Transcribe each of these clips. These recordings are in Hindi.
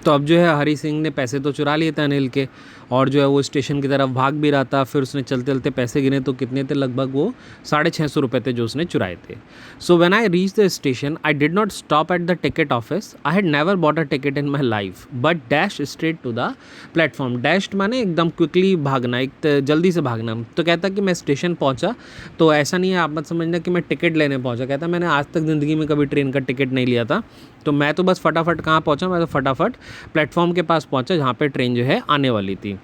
तो अब जो है हरी सिंह ने पैसे तो चुरा लिए थे अनिल के, और जो है वो स्टेशन की तरफ भाग भी रहा था। फिर उसने चलते चलते पैसे गिने तो कितने थे, लगभग वो 650 रुपये थे जो उसने चुराए थे। So when I reach the station I did not stop at the ticket office, I had never bought a ticket in my life but dash straight to the platform. Dashed माने एकदम क्विकली भागना, जल्दी से भागना। तो कहता कि मैं स्टेशन पहुंचा, तो ऐसा नहीं है आप मत समझना कि मैं टिकट लेने पहुंचा। कहता मैंने आज तक ज़िंदगी में कभी ट्रेन का टिकट नहीं लिया था, तो मैं तो बस फटाफट कहाँ पहुंचा, मैं तो फटाफट प्लेटफॉर्म के पास पहुंचा जहाँ पे ट्रेन जो है आने वाली थी।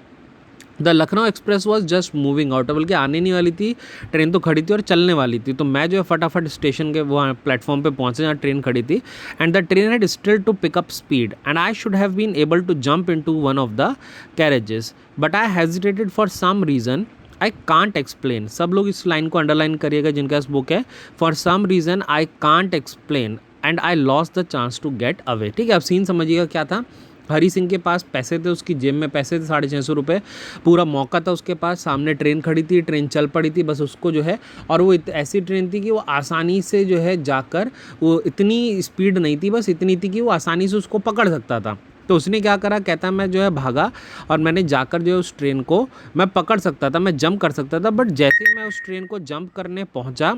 The Lucknow express was just moving out, बल्कि आने नहीं वाली थी, ट्रेन तो खड़ी थी और चलने वाली थी। तो मैं जो है फटाफट स्टेशन के वहाँ प्लेटफॉर्म पे पहुँचा जहाँ ट्रेन खड़ी थी, and the train had still to pick up speed and I should have been able to jump in to one of the carriages but I hesitated for some reason I can't explain. सब लोग इस लाइन को अंडरलाइन करिएगा जिनके पास बुक है। For some reason I can't explain and I lost the chance to get away. ठीक है, अब सीन समझिएगा क्या था। हरी सिंह के पास पैसे थे, उसकी जेब में पैसे थे 650 रुपये, पूरा मौका था उसके पास, सामने ट्रेन खड़ी थी, ट्रेन चल पड़ी थी, बस उसको जो है, और वो ऐसी ट्रेन थी कि वो आसानी से जो है जाकर, वो इतनी स्पीड नहीं थी, बस इतनी थी कि वो आसानी से उसको पकड़ सकता था। तो उसने क्या करा, कहता मैं जो है भागा और मैंने जाकर जो है उस ट्रेन को मैं पकड़ सकता था, मैं जंप कर सकता था, बट जैसे ही मैं उस ट्रेन को जंप करने पहुंचा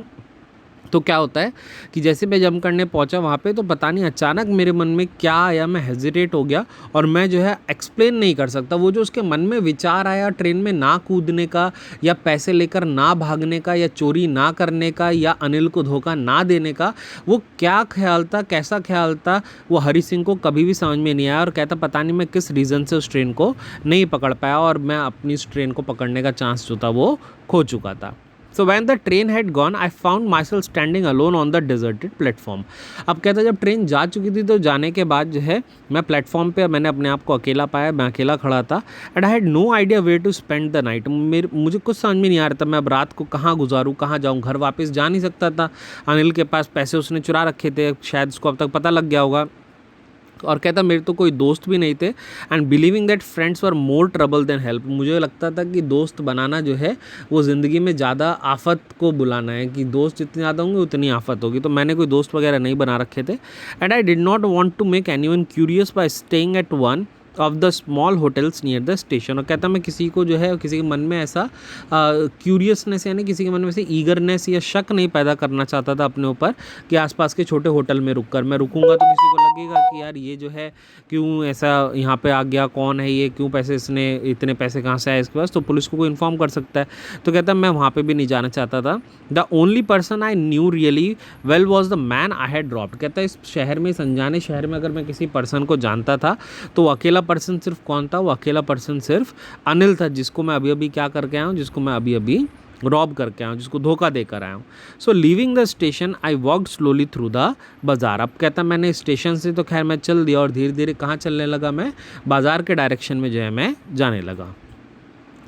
तो क्या होता है कि जैसे मैं जंप करने पहुंचा वहाँ पे, तो पता नहीं अचानक मेरे मन में क्या आया, मैं हेजिटेट हो गया और मैं जो है एक्सप्लेन नहीं कर सकता। वो जो उसके मन में विचार आया ट्रेन में ना कूदने का, या पैसे लेकर ना भागने का, या चोरी ना करने का, या अनिल को धोखा ना देने का, वो क्या ख्याल था, कैसा ख्याल था, वो हरी सिंह को कभी भी समझ में नहीं आया। और कहता पता नहीं मैं किस रीज़न से उस ट्रेन को नहीं पकड़ पाया और मैं अपनी उस ट्रेन को पकड़ने का चांस जो था वो खो चुका था। So when the train had gone, I found myself standing alone on the deserted platform. अब कहता जब ट्रेन जा चुकी थी तो जाने के बाद जो है मैं प्लेटफॉर्म पे मैंने अपने आप को अकेला पाया, मैं अकेला खड़ा था। And I had no idea where to spend the night. मुझे कुछ समझ में नहीं आ रहा था मैं अब रात को कहाँ गुजारूँ, कहाँ जाऊँ, घर वापस जा नहीं सकता था। अनिल के पास पैसे उसने चुरा रखे थे, शायद उसको अब तक पता लग गया होगा। और कहता मेरे तो कोई दोस्त भी नहीं थे, and believing that friends were more trouble than help. मुझे लगता था कि दोस्त बनाना जो है वो ज़िंदगी में ज़्यादा आफत को बुलाना है, कि दोस्त जितने ज़्यादा होंगे उतनी आफत होगी। तो मैंने कोई दोस्त वगैरह नहीं बना रखे थे। And I did not want to make anyone curious by staying at one of the small hotels near the station. और कहता मैं किसी को जो है, किसी के मन में ऐसा क्यूरियसनेस यानी किसी के मन में से ईगरनेस या शक नहीं पैदा करना चाहता था अपने ऊपर, कि आसपास के छोटे होटल में रुककर मैं रुकूंगा तो किसी को लगेगा कि यार ये जो है क्यों ऐसा यहाँ पे आ गया, कौन है ये, क्यों पैसे इसने, इतने पैसे कहाँ से आए इसके पास, तो पुलिस को कोई इन्फॉर्म कर सकता है। तो कहता मैं वहाँ पे भी नहीं जाना चाहता था। The only person I knew really well was the man I had dropped. कहता इस शहर में, इस अनजाने शहर में अगर मैं किसी पर्सन को जानता था तो वो अकेला पर्सन सिर्फ कौन था, वो अकेला पर्सन सिर्फ अनिल था, जिसको मैं अभी अभी क्या करके आया हूँ, जिसको मैं अभी अभी रॉब करके आया हूँ, जिसको धोखा देकर आया हूँ। So leaving the station I walked slowly through the bazaar. अब कहता मैंने स्टेशन से तो खैर मैं चल दिया और धीरे धीरे कहाँ चलने लगा, मैं बाज़ार के डायरेक्शन में जो है मैं जाने लगा।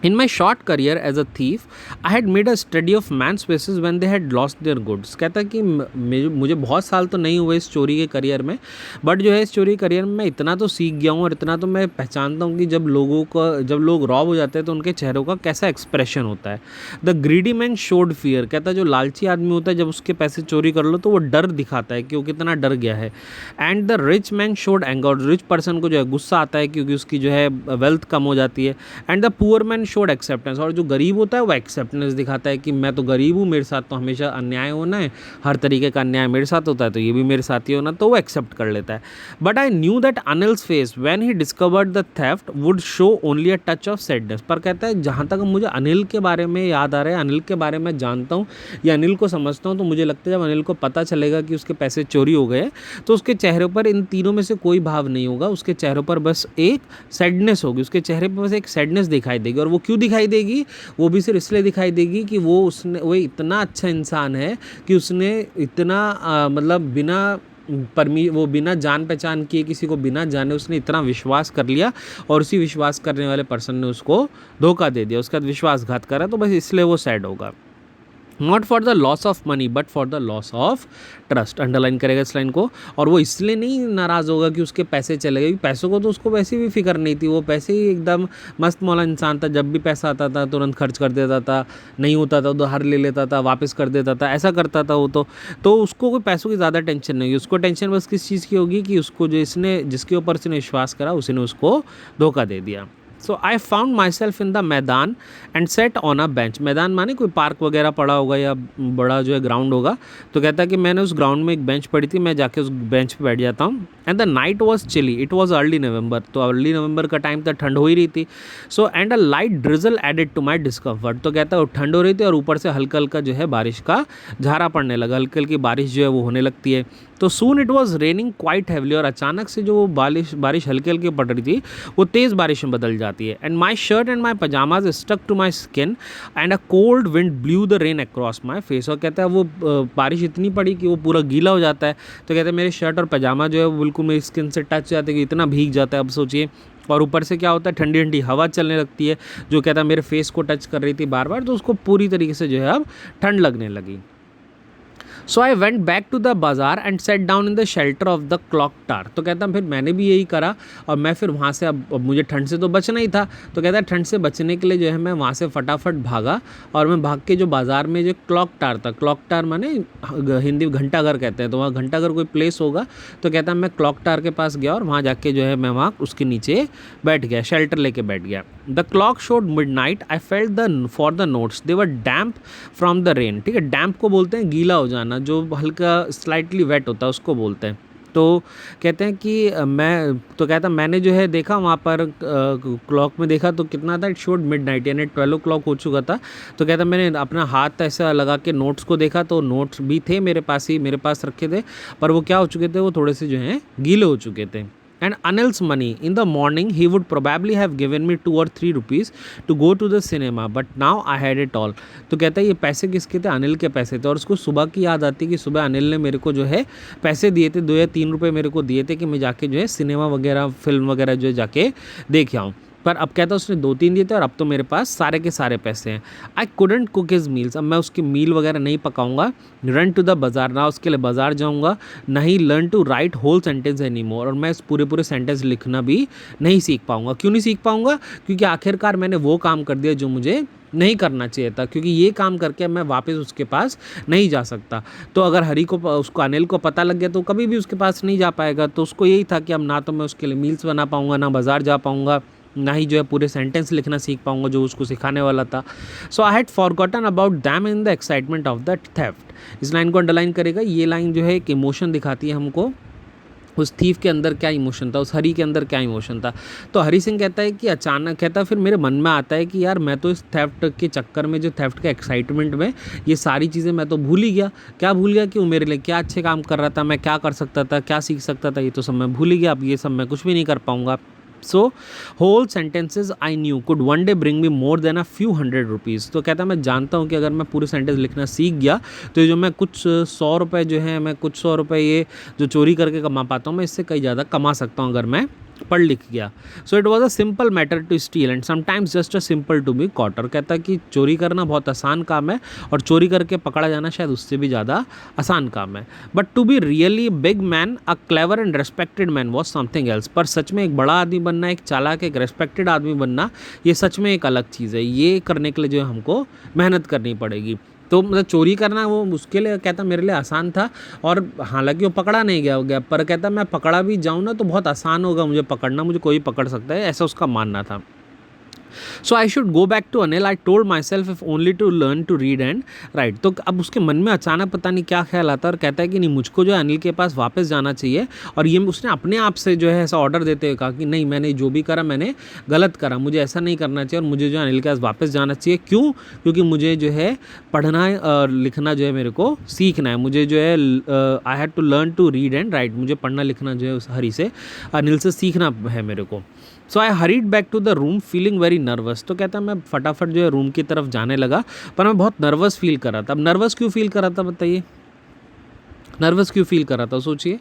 In my short career as a thief, I had made a study of man's faces when they had lost their goods. कहता कि मुझे बहुत साल तो नहीं हुए इस चोरी के करियर में, बट जो है इस चोरी करियर में मैं इतना तो सीख गया हूँ और इतना तो मैं पहचानता हूँ कि जब लोग रॉब हो जाते हैं तो उनके चेहरों का कैसा एक्सप्रेशन होता है। The greedy man showed fear. कहता जो लालची आदमी होता है जब उसके पैसे चोरी कर लो तो वो डर दिखाता है कि वो कितना डर गया है। And the rich man showed anger. Rich person को जो है गुस्सा आता है क्योंकि उसकी जो है वेल्थ कम हो जाती है। And the poor man showed acceptance. और जो गरीब होता है वो एक्सेप्टेंस दिखाता है कि मैं तो गरीब हूँ, मेरे साथ तो हमेशा अन्याय होना है, हर तरीके का अन्याय मेरे साथ होता है तो ये भी मेरे साथ ही होना, तो वो एक्सेप्ट कर लेता है। But I knew that Anil's face when he discovered the theft would show only a touch of sadness. पर कहता है जहाँ तक मुझे अनिल के बारे में याद आ रहा है, अनिल के बारे में जानता हूँ या अनिल को समझता हूँ, तो मुझे लगता है जब अनिल को पता चलेगा कि उसके पैसे चोरी हो गए तो उसके चेहरे पर इन तीनों में से कोई भाव नहीं होगा। उसके चेहरे पर बस एक सैडनेस होगी, उसके चेहरे पर बस एक सैडनेस दिखाई देगी। और वो क्यों दिखाई देगी, वो भी सिर्फ इसलिए दिखाई देगी कि वो इतना अच्छा इंसान है कि उसने इतना मतलब बिना जान पहचान किए, किसी को बिना जाने उसने इतना विश्वास कर लिया और उसी विश्वास करने वाले पर्सन ने उसको धोखा दे दिया, उसका विश्वासघात करा, तो बस इसलिए वो सैड होगा। Not for the loss of money but for the loss of trust, underline करेगा इस लाइन को। और वो इसलिए नहीं नाराज़ होगा कि उसके पैसे चले गए, क्योंकि पैसों को तो उसको वैसे भी फिक्र नहीं थी, वो पैसे ही एकदम मस्त मौला इंसान था, जब भी पैसा आता था तुरंत खर्च कर देता था, नहीं होता था उधार ले लेता था, वापस कर देता था, ऐसा करता था वो। तो उसको कोई पैसों की ज़्यादा टेंशन नहीं होगी, उसको टेंशन बस किस चीज़ की होगी कि उसको जिसके ऊपर उसने विश्वास करा उसी ने उसको धोखा दे दिया। So I found myself in the maidan and sat on a bench. मैदान माने कोई पार्क वगैरह पड़ा होगा या बड़ा जो है ग्राउंड होगा। तो कहता है कि मैंने उस ग्राउंड में एक बेंच पड़ी थी, मैं जाके उस बेंच पे बैठ जाता हूँ। And the night was chilly, it was early November, तो अर्ली नवंबर का टाइम था, ठंड हो ही रही थी। So and a light drizzle added to my discomfort. तो कहता है ठंड हो रही थी और ऊपर से हल्का हल्का जो है बारिश का झारा पड़ने लगा, हल्की हल्की बारिश जो है वो होने लगती है। तो soon it was raining quite heavily, और अचानक से जो वो बारिश हल्की हल्की पड़ रही थी वो तेज़ बारिश में बदल जाती है। And my shirt and my pyjamas stuck to my skin and a cold wind blew the rain across my face. और कहता है वो बारिश इतनी पड़ी कि वो पूरा गीला हो जाता है। तो कहते हैं मेरे शर्ट और पजामा जो है वो बिल्कुल मेरी स्किन से टच हो जाते हैं, कि इतना भीग जाता है। अब सोचिए, और ऊपर से क्या होता है, ठंडी ठंडी हवा चलने लगती है जो कहता है मेरे फेस को टच कर रही थी बार बार, तो उसको पूरी तरीके से जो है अब ठंड लगने लगी। So I went back to the bazaar and sat down in the shelter of the clock tower. तो कहता फिर मैंने भी यही करा, और मैं फिर वहाँ से अब मुझे ठंड से तो बचना ही था। तो कहता है ठंड से बचने के लिए जो है मैं वहाँ से फटाफट भागा, और मैं भाग के जो बाज़ार में जो क्लॉक टार था, क्लॉक टार माने हिंदी में घंटाघर कहते हैं, तो वहाँ घंटाघर कोई प्लेस होगा। तो कहता मैं क्लॉक टार के पास गया और वहाँ जाके जो है मैं वहाँ उसके नीचे बैठ गया, शेल्टर लेके बैठ गया। The clock showed midnight, I felt for the notes, they were damp from the rain. ठीक है, डैम्प को बोलते हैं गीला हो जाना, जो हल्का स्लाइटली वेट होता है उसको बोलते हैं। तो कहते हैं कि तो कहता मैंने जो है देखा वहाँ पर क्लॉक में देखा तो कितना था, इट शोड मिडनाइट, यानी 12 o'clock हो चुका था। तो कहता मैंने अपना हाथ ऐसा लगा के नोट्स को देखा, तो नोट्स भी थे मेरे पास रखे थे, पर वो क्या हो चुके थे, वो थोड़े से जो हैं गीले हो चुके थे। And Anil's money. In the morning, he would probably have given me 2 or 3 rupees to go to the cinema, but now I had it all. तो कहता है ये पैसे किसके थे, अनिल के पैसे थे। और उसको सुबह की याद आती कि सुबह अनिल ने मेरे को जो है पैसे दिए थे, 2 या 3 रुपये मेरे को दिए थे कि मैं जाके जो है सिनेमा वगैरह फिल्म वगैरह जो है जाके देख आऊँ। पर अब कहता है उसने 2-3 दिए थे और अब तो मेरे पास सारे के सारे पैसे हैं। I couldn't cook his meals, अब मैं उसकी मील वगैरह नहीं पकाऊंगा। रन टू द बाज़ार, ना उसके लिए बाज़ार जाऊंगा, नहीं learn to write whole sentence any more, और मैं इस पूरे सेंटेंस लिखना भी नहीं सीख पाऊंगा। क्यों नहीं सीख पाऊंगा? क्योंकि आखिरकार मैंने वो काम कर दिया जो मुझे नहीं करना चाहिए था, क्योंकि ये काम करके मैं वापस उसके पास नहीं जा सकता। तो अगर उसको अनिल को पता लग गया तो कभी भी उसके पास नहीं जा पाएगा। तो उसको यही था कि अब ना तो मैं उसके लिए मील्स बना पाऊंगा, ना बाज़ार जा पाऊंगा, ना ही जो है पूरे सेंटेंस लिखना सीख पाऊंगा जो उसको सिखाने वाला था। So I had forgotten about them in the excitement of the theft. इस लाइन को अंडरलाइन करेगा। ये लाइन जो है एक इमोशन दिखाती है हमको, उस थीफ के अंदर क्या इमोशन था, उस हरी के अंदर क्या इमोशन था। तो हरी सिंह कहता है कि अचानक, कहता फिर मेरे मन में आता है कि यार मैं तो इस थेफ्ट के चक्कर में, जो थेफ्ट के एक्साइटमेंट में, ये सारी चीज़ें मैं तो भूल ही गया। क्या भूल गया? कि वो मेरे लिए क्या अच्छे काम कर रहा था, मैं क्या कर सकता था, क्या सीख सकता था, ये तो सब मैं भूल ही गया। अब ये सब मैं कुछ भी नहीं कर पाऊँगा। So whole sentences I knew could one day bring me more than a few 100 rupees. तो कहता है मैं जानता हूँ कि अगर मैं पूरे सेंटेंस लिखना सीख गया तो जो मैं कुछ 100 रुपये जो है, मैं कुछ 100 रुपये ये जो चोरी करके कमा पाता हूँ, मैं इससे कई ज़्यादा कमा सकता हूँ अगर मैं पढ़ लिख गया। So it was a simple matter to steal and sometimes just a simple to be caught. और कहता है कि चोरी करना बहुत आसान काम है और चोरी करके पकड़ा जाना शायद उससे भी ज़्यादा आसान काम है। But to be really big man, a clever and respected man was something else. पर सच में एक बड़ा आदमी बनना, एक चालाक, एक रेस्पेक्टेड आदमी बनना, ये सच में एक अलग चीज़ है। ये करने के लिए जो है हमको मेहनत करनी पड़ेगी। तो मतलब चोरी करना वो उसके लिए, कहता मेरे लिए आसान था, और हालांकि वो पकड़ा नहीं गया, पर कहता मैं पकड़ा भी जाऊँ ना तो बहुत आसान होगा मुझे पकड़ना, मुझे कोई पकड़ सकता है, ऐसा उसका मानना था। So I should go back to Anil, I told myself if only to learn to read and write. तो अब उसके मन में अचानक पता नहीं क्या ख्याल आता है और कहता है कि नहीं, मुझको जो है अनिल के पास वापस जाना चाहिए। और ये उसने अपने आप से जो है ऐसा ऑर्डर देते हुए कहा कि नहीं, मैंने जो भी करा मैंने गलत करा, मुझे ऐसा नहीं करना चाहिए और मुझे जो है अनिल के पास वापस जाना चाहिए। क्यों? क्योंकि मुझे जो है पढ़ना और लिखना जो है मेरे को सीखना है। मुझे जो है I had to learn to read and write, मुझे पढ़ना लिखना जो है उस हरी से, अनिल से सीखना है मेरे को। So I hurried back to the room feeling very nervous. तो कहता मैं फटाफट जो है रूम की तरफ जाने लगा, पर मैं बहुत नर्वस फील कर रहा था। अब नर्वस क्यों फील कर रहा था बताइए? नर्वस क्यों फील कर रहा था सोचिए।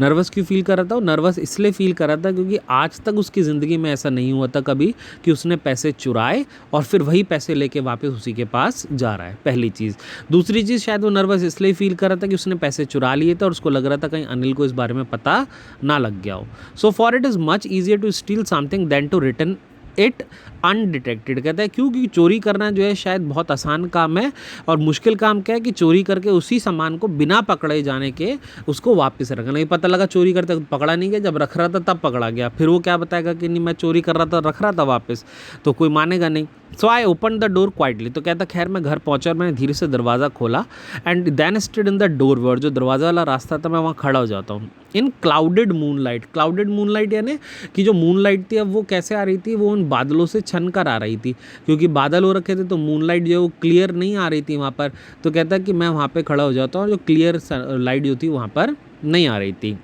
नर्वस क्यों फील कर रहा था? वो नर्वस इसलिए फील कर रहा था क्योंकि आज तक उसकी ज़िंदगी में ऐसा नहीं हुआ था कभी कि उसने पैसे चुराए और फिर वही पैसे लेके वापस उसी के पास जा रहा है, पहली चीज़। दूसरी चीज़, शायद वो नर्वस इसलिए फील कर रहा था कि उसने पैसे चुरा लिए थे और उसको लग रहा था कहीं अनिल को इस बारे में पता ना लग गया हो। So for it is much easier to steal something than to return it undetected. कहता है क्योंकि चोरी करना जो है शायद बहुत आसान काम है, और मुश्किल काम क्या है कि चोरी करके उसी सामान को बिना पकड़े जाने के उसको वापस रखना। ये पता लगा चोरी करते पकड़ा नहीं गया, जब रख रहा था तब पकड़ा गया, फिर वो क्या बताएगा कि नहीं मैं चोरी कर रहा था रख रहा था वापस, तो कोई मानेगा नहीं। So I open the door quietly. तो कहता खैर मैं घर पहुंचा और मैंने धीरे से दरवाज़ा खोला, and then stayed in the door word, जो दरवाज़ा वाला रास्ता था मैं वहाँ खड़ा हो जाता हूँ। इन क्लाउडेड मूनलाइट, क्लाउडेड मूनलाइट यानी कि जो मूनलाइट थी अब वो कैसे आ रही थी, वो उन बादलों से छन कर आ रही थी, क्योंकि बादल हो रखे थे तो मूनलाइट जो है वो क्लियर नहीं आ रही थी वहाँ पर। तो कहता है कि मैं वहाँ पे खड़ा हो जाता हूँ और जो क्लियर लाइट जो थी वहाँ पर नहीं आ रही थी।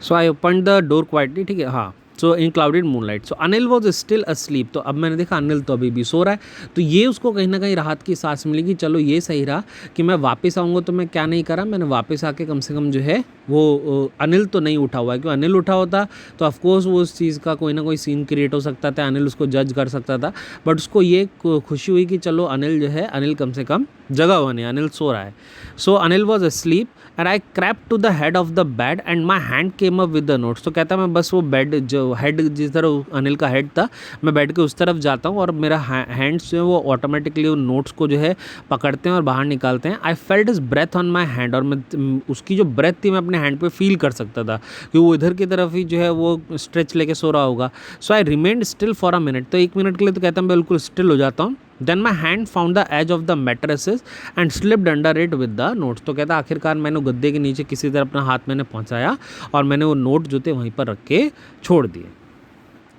So I open the door quietly, ठीक है हाँ। So in clouded moonlight, so Anil was still asleep. तो अब मैंने देखा अनिल तो अभी भी सो रहा है, तो ये उसको कहीं ना कहीं राहत की सांस मिलेगी, चलो ये सही रहा कि मैं वापस आऊँगा। तो मैं क्या नहीं करा, मैंने वापस आके कम से कम जो है वो अनिल तो नहीं उठा हुआ है, क्योंकि अनिल उठा होता तो ऑफकोर्स वो उस चीज़ का कोई ना कोई सीन क्रिएट हो सकता था, अनिल उसको जज कर सकता था। बट उसको ये खुशी हुई कि चलो अनिल जो है, अनिल कम से कम जगा हुआ नहीं, अनिल सो रहा है। So Anil was asleep and I crept to the head of the bed and my hand came up with the notes. तो कहता मैं बस वो बेड जो हेड जिस तरह अनिल का हेड था, मैं बेड के उस तरफ जाता हूँ और मेरा हैंड्स जो है वो ऑटोमेटिकली उन नोट्स को जो है पकड़ते हैं और बाहर निकालते हैं। I felt his breath on my hand, और मैं उसकी जो ब्रेथ थी मैं अपने हैंड पे फील कर सकता था कि वो इधर की तरफ ही जो है वो स्ट्रेच लेके सो रहा होगा। So I remained still for a minute, तो 1 मिनट के लिए तो कहता मैं बिल्कुल स्टिल हो जाता हूँ। Then my hand found the edge of the mattresses and slipped under it with the notes. तो कहता आखिरकार मैंने गद्दे के नीचे किसी तरह अपना हाथ मैंने पहुंचाया और मैंने वो नोट जो थे वहीं पर रख के छोड़ दिए।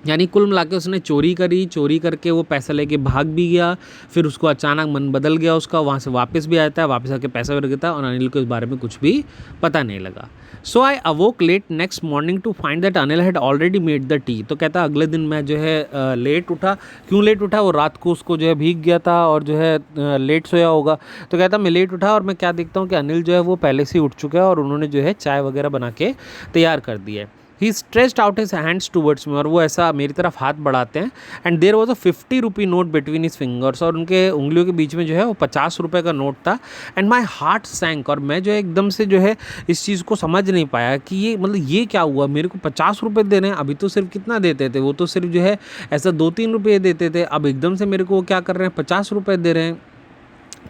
यानी कुल मिला के उसने चोरी करी, चोरी करके वो पैसा लेके भाग भी गया, फिर उसको अचानक मन बदल गया उसका, वहाँ से वापस भी आता है, वापस आके पैसा भी रखता है और अनिल को इस बारे में कुछ भी पता नहीं लगा। So I awoke late next morning to find that Anil had already made the tea. तो कहता अगले दिन मैं जो है लेट उठा। क्यों लेट उठा? वो रात को उसको जो है भीग गया था और जो है लेट सोया होगा। तो कहता मैं लेट उठा और मैं क्या देखता हूँ कि अनिल जो है वो पहले से ही उठ चुका है और उन्होंने जो है चाय वगैरह बना के तैयार कर दिया है। He stretched out his hands towards me, और वो ऐसा मेरी तरफ हाथ बढ़ाते हैं। And there was a 50 rupee note between his fingers, और उनके उंगलियों के बीच में जो है वो 50 रुपये का नोट था। एंड माई हार्ट सैंक, और मैं जो है एकदम से जो है इस चीज़ को समझ नहीं पाया कि ये मतलब ये क्या हुआ, मेरे को 50 रुपये दे रहे हैं, अभी तो सिर्फ कितना देते थे, वो तो सिर्फ जो है ऐसा 2-3 रुपये देते थे, अब एकदम से मेरे को वो क्या कर रहे हैं 50 रुपये दे रहे हैं।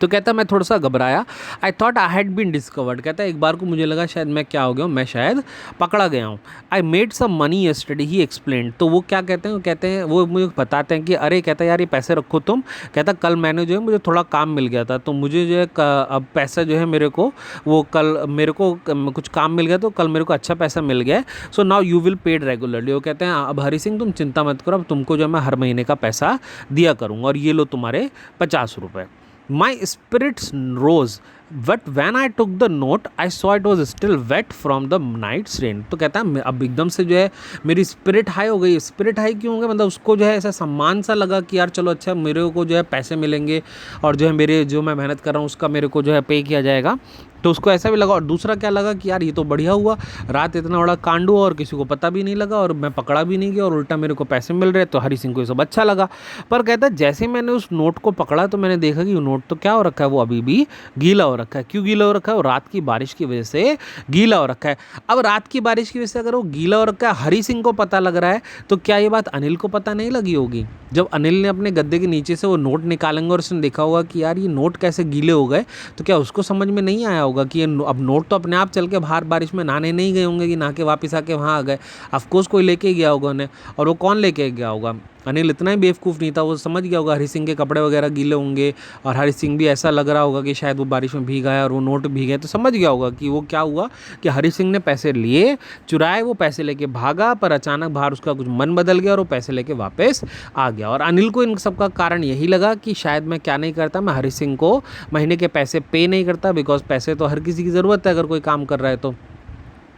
तो कहता मैं थोड़ा सा घबराया। I thought I had been discovered. कहता है एक बार को मुझे लगा शायद मैं क्या हो गया हूँ, मैं शायद पकड़ा गया हूँ। I made some money yesterday, he explained. तो वो क्या कहते हैं, वो कहते हैं, वो मुझे बताते हैं कि अरे कहता है यार ये पैसे रखो तुम। कहता कल मैंने जो है मुझे थोड़ा काम मिल गया था, तो मुझे जो है अब पैसा जो है मेरे को वो कल मेरे को कुछ काम मिल गया, तो कल मेरे को अच्छा पैसा मिल गया है। So now you will paid regularly. वो कहते हैं अब हरी सिंह तुम चिंता मत करो, अब तुमको जो है मैं हर महीने का पैसा दिया करूँगा और ये लो तुम्हारे 50 रुपये। My spirits rose, but when I took the note, I saw it was still wet from the night's rain. तो कहता है अब एकदम से जो है मेरी स्पिरिट हाई हो गई। स्पिरिट हाई क्यों हो गया? मतलब उसको जो है ऐसा सम्मान सा लगा कि यार चलो अच्छा मेरे को जो है पैसे मिलेंगे और जो है मेरे जो मैं मेहनत कर रहा हूँ उसका मेरे को जो है पे किया जाएगा, तो उसको ऐसा भी लगा। और दूसरा क्या लगा कि यार ये तो बढ़िया हुआ, रात इतना बड़ा कांड हुआ और किसी को पता भी नहीं लगा और मैं पकड़ा भी नहीं गया और उल्टा मेरे को पैसे मिल रहे, तो हरी सिंह को ये सब अच्छा लगा। पर कहता है जैसे मैंने उस नोट को पकड़ा तो मैंने देखा कि वो नोट तो क्या हो रखा है, वो अभी भी गीला हो रखा है। क्यों गीला हो रखा है? वो रात की बारिश की वजह से गीला हो रखा है। अब रात की बारिश की वजह से अगर वो गीला हो रखा है, हरी सिंह को पता लग रहा है, तो क्या ये बात अनिल को पता नहीं लगी होगी? जब अनिल ने अपने गद्दे के नीचे से वो नोट निकालेंगे और उसने देखा होगा कि यार ये नोट कैसे गीले हो गए, तो क्या उसको समझ में नहीं आया होगा कि ये अब नोट तो अपने आप चल के बाहर बारिश में नहाने नहीं गए होंगे कि नहा के वापस आके वहाँ आ गए। ऑफकोर्स कोई लेके गया होगा उन्हें, और वो कौन लेके गया होगा? अनिल इतना ही बेवकूफ़ नहीं था, वो समझ गया होगा हरी सिंह के कपड़े वगैरह गीले होंगे और हरी सिंह भी ऐसा लग रहा होगा कि शायद वो बारिश में भीगा है और वो नोट भीगे, तो समझ गया होगा कि वो क्या हुआ कि हरी सिंह ने पैसे लिए, चुराए, वो पैसे लेके भागा, पर अचानक बाहर उसका कुछ मन बदल गया और वो पैसे लेके वापस आ गया। और अनिल को इन सब का कारण यही लगा कि शायद मैं क्या नहीं करता, मैं हरी सिंह को महीने के पैसे पे नहीं करता, बिकॉज पैसे तो हर किसी की ज़रूरत है अगर कोई काम कर रहा है तो।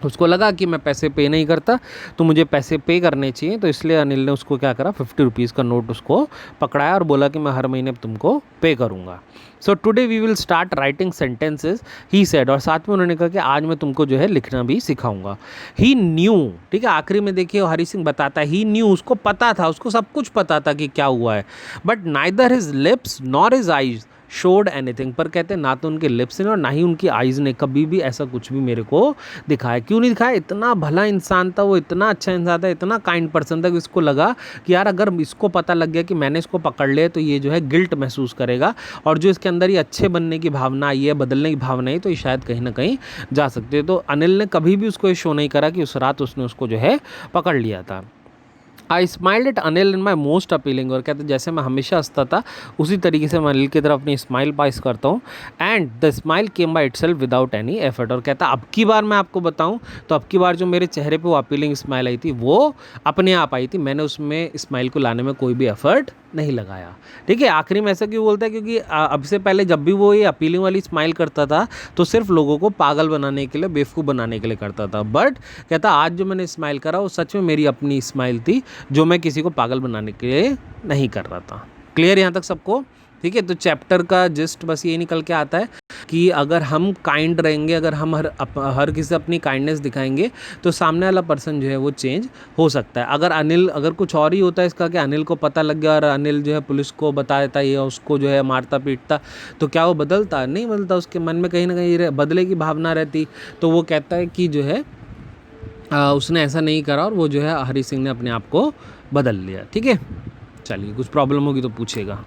उसको लगा कि मैं पैसे पे नहीं करता तो मुझे पैसे पे करने चाहिए, तो इसलिए अनिल ने उसको क्या करा, 50 रुपीज़ का नोट उसको पकड़ाया और बोला कि मैं हर महीने तुमको पे करूँगा। So today we will start writing sentences he said, और साथ में उन्होंने कहा कि आज मैं तुमको जो है लिखना भी सिखाऊंगा। ही न्यू, ठीक है, आखिरी में देखिए हरी सिंह बताता है ही न्यू, उसको पता था, उसको सब कुछ पता था कि क्या हुआ है, but neither his lips nor his eyes showed anything, पर कहते हैं ना तो उनके लिप्स ने और ना ही उनकी आइज़ ने कभी भी ऐसा कुछ भी मेरे को दिखाया। क्यों नहीं दिखाया? इतना भला इंसान था वो, इतना अच्छा इंसान था, इतना काइंड पर्सन था कि इसको लगा कि यार अगर इसको पता लग गया कि मैंने इसको पकड़ लिया तो ये जो है गिल्ट महसूस करेगा, और जो इसके अंदर ये अच्छे बनने की भावना आई है, बदलने की भावना आई, तो ये शायद कहीं ना कहीं जा सकते हैं। तो अनिल ने कभी भी उसको ये शो नहीं करा कि उस रात उसने उसको जो है पकड़ लिया था। I smiled at Anil in my most appealing, और कहते जैसे मैं हमेशा हंसता था उसी तरीके से मैं अनिल की तरफ अपनी स्माइल पास करता हूँ, and the smile came by itself without any effort, और कहता अब की बार मैं आपको बताऊँ तो अब की बार जो मेरे चेहरे पे वो अपीलिंग स्माइल आई थी वो अपने आप आई थी, मैंने उसमें स्माइल को लाने में कोई भी एफर्ट नहीं लगाया। ठीक है, आखिरी में ऐसा क्यों बोलता है? क्योंकि अब से पहले जब भी वो ये अपीलिंग वाली स्माइल करता था तो सिर्फ लोगों को पागल बनाने के लिए, बेवकूफ़ बनाने के लिए करता था, बट कहता आज जो मैंने स्माइल करा वो सच में मेरी अपनी स्माइल थी, जो मैं किसी को पागल बनाने के लिए नहीं कर रहा था। क्लियर यहाँ तक सबको? ठीक है, तो चैप्टर का जस्ट बस ये निकल के आता है कि अगर हम काइंड रहेंगे, अगर हम हर किसी अपनी काइंडनेस दिखाएंगे तो सामने वाला पर्सन जो है वो चेंज हो सकता है। अगर कुछ और ही होता है इसका कि अनिल को पता लग गया और अनिल जो है पुलिस को बता देता या उसको जो है मारता पीटता, तो क्या वो बदलता? नहीं बदलता, उसके मन में कहीं ना कहीं बदले की भावना रहती। तो वो कहता है कि जो है उसने ऐसा नहीं करा और वो जो है हरी सिंह ने अपने आप को बदल लिया। ठीक है, चलिए कुछ प्रॉब्लम होगी तो पूछिएगा।